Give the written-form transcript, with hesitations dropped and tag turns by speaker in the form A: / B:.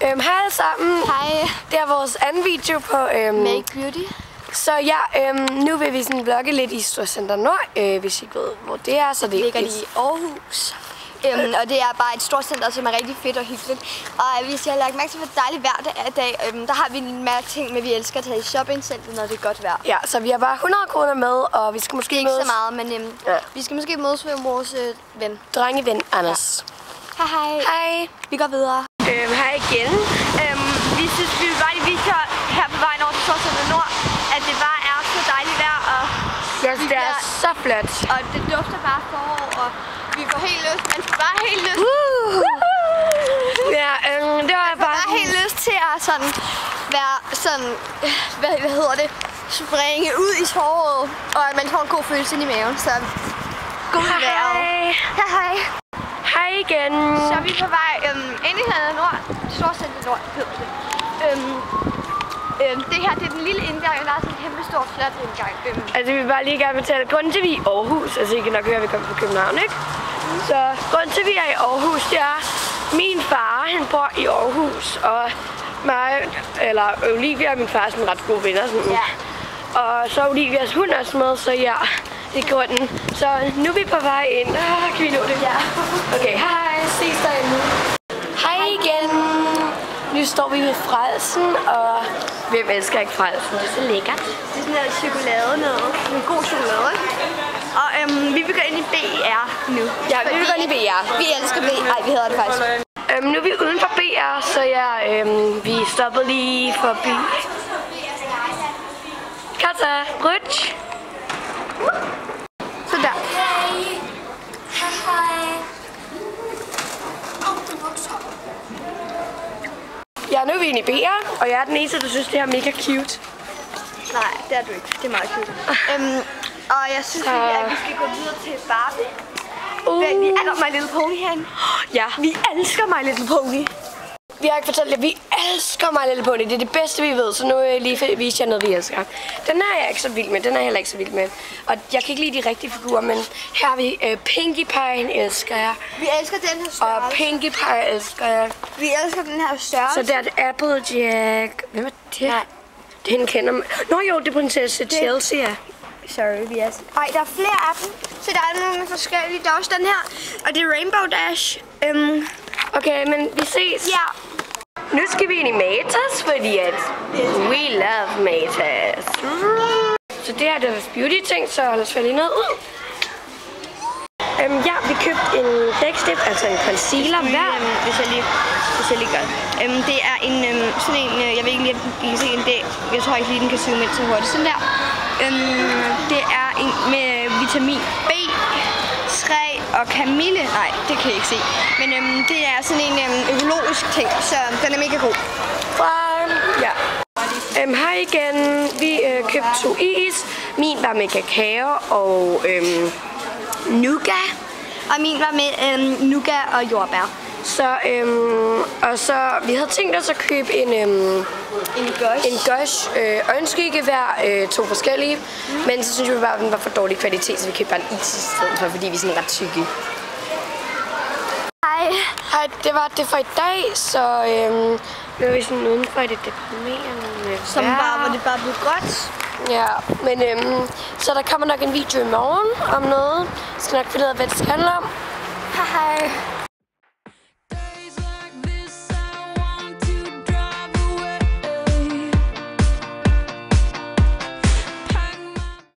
A: Hej alle sammen.
B: Hej.
A: Det er vores anden video på
B: Make Beauty.
A: Så ja, nu vil vi sådan vlogge lidt i Storcenter Nord, hvis I ikke ved, hvor det er. Så det
B: ligger i Aarhus. Og det er bare et stort center, som er rigtig fedt og hyggeligt. Og hvis jeg har lagt mærke til, hvor dejligt vejr det er i dag, der har vi en masse ting, men vi elsker at tage i shoppingcenter, når det er godt vejr.
A: Ja, så vi har bare 100 kroner med, og vi skal måske
B: ikke
A: mødes...
B: så meget, men vi skal måske mødes med vores ven.
A: Drengeven Anders.
B: Ja. Hej.
A: Hej.
B: Vi går videre.
A: Hej igen.
B: Vi synes, vi vil bare lige vise her på vejen over til Storcenter Nord, at det bare er så dejligt vejr, og
A: jeg synes, det er så flot.
B: Og det dufter bare forår, og vi får helt lyst. Man får bare helt lyst.
A: Ja, det var bare
B: helt lyst til at sådan være sådan, hvad hedder det, springe ud i foråret, og at man får en god følelse ind i maven. Så god vejr.
A: Hej. Hej. Hej igen.
B: Så er vi på vej ind i Storcenter Nord. Storcenter Nord hedder det. Det her, det er den lille indgang, og der er sådan en kæmpe stor flot indgang.
A: Altså, vi vil bare lige gerne fortælle, grunden til, at vi er i Aarhus, altså I kan nok høre, at vi kommer fra København, ikke? Så grunden til, at vi er i Aarhus, det er, min far, han bor i Aarhus, og mig, eller Olivia og min far er sådan ret gode venner, sådan.
B: Ja.
A: Og så Olivias hund også med, så ja, det er grunden. Så nu er vi på vej ind. Kan vi nå det?
B: Ja.
A: Okay, hej, ses derinde. Hej igen. Nu står vi ved Frelsen, og hvem elsker ikke Frelsen? Det er så lækkert.
B: Det er sådan noget chokolade noget. En god chokolade. Og vi vil gå ind i BR nu.
A: Ja, vi vil gå ind i BR.
B: Vi elsker BR. Nej, vi hedder det faktisk.
A: Nu er vi uden for BR, så ja, vi stoppede lige forbi. Kata, rødt.
B: Så der.
A: Ja, nu er vi inde i BR, og jeg er den eneste, der synes, det her er mega cute.
B: Nej, det er du ikke. Det er meget cute. Og jeg synes lige, at vi skal gå videre til Barbie. Vi er My Little Pony herinde.
A: Ja.
B: Vi elsker My Little Pony.
A: Vi har ikke fortalt jer, vi elsker My Little Pony. Det er det bedste, vi ved, så nu lige viser jeg noget, vi elsker. Den er jeg ikke så vild med, den er jeg heller ikke så vild med. Og jeg kan ikke lide de rigtige figurer, men her har vi Pinkie Pie, elsker jeg.
B: Vi elsker den her størrelse.
A: Og Pinkie Pie elsker jeg.
B: Vi elsker den her størrelse.
A: Så der er det Applejack. Hvem er det? Nej. Den kender man. Nå jo, det er prinsesse Chelsea, ja.
B: Sorry, vi er... Ej, der er flere af dem. Så der er nogle forskellige. Der er også den her. Og det er Rainbow Dash.
A: Okay, men vi ses.
B: Ja.
A: Nu skal vi ind i Matas, fordi at we love Matas. Så det her er deres beauty ting, så lad os lige noget ud. Ja, vi købte en dækstift, altså en concealer hver.
B: Hvis jeg lige gør det. Det er en sådan en, jeg ved ikke lige, om I kan se en det. Jeg tror ikke lige, den kan zoome ind så hurtigt. Sådan der. Det er en med vitamin B3 og kamille. Nej, det kan jeg ikke se. Men det er sådan en økologisk ting, så den er mega god.
A: Ja. Hej igen. Vi købte 2 is. Min var med kakao og nougat.
B: Og min var med nougat og jordbær.
A: Så, og så, vi havde tænkt os at købe en Gush øjenskygge hver, 2 forskellige. Men så synes vi bare, at den var for dårlig kvalitet, så vi købte bare en is i stedet for, fordi vi er sådan ret tykke.
B: Hej.
A: Hej, det var det for i dag, så nu er vi sådan udenfor i det deprimerende
B: som bare, hvor det bare blev godt.
A: Ja, men så der kommer nok en video i morgen om noget. Jeg skal nok finde ud af, hvad det skal handle om.
B: Hej.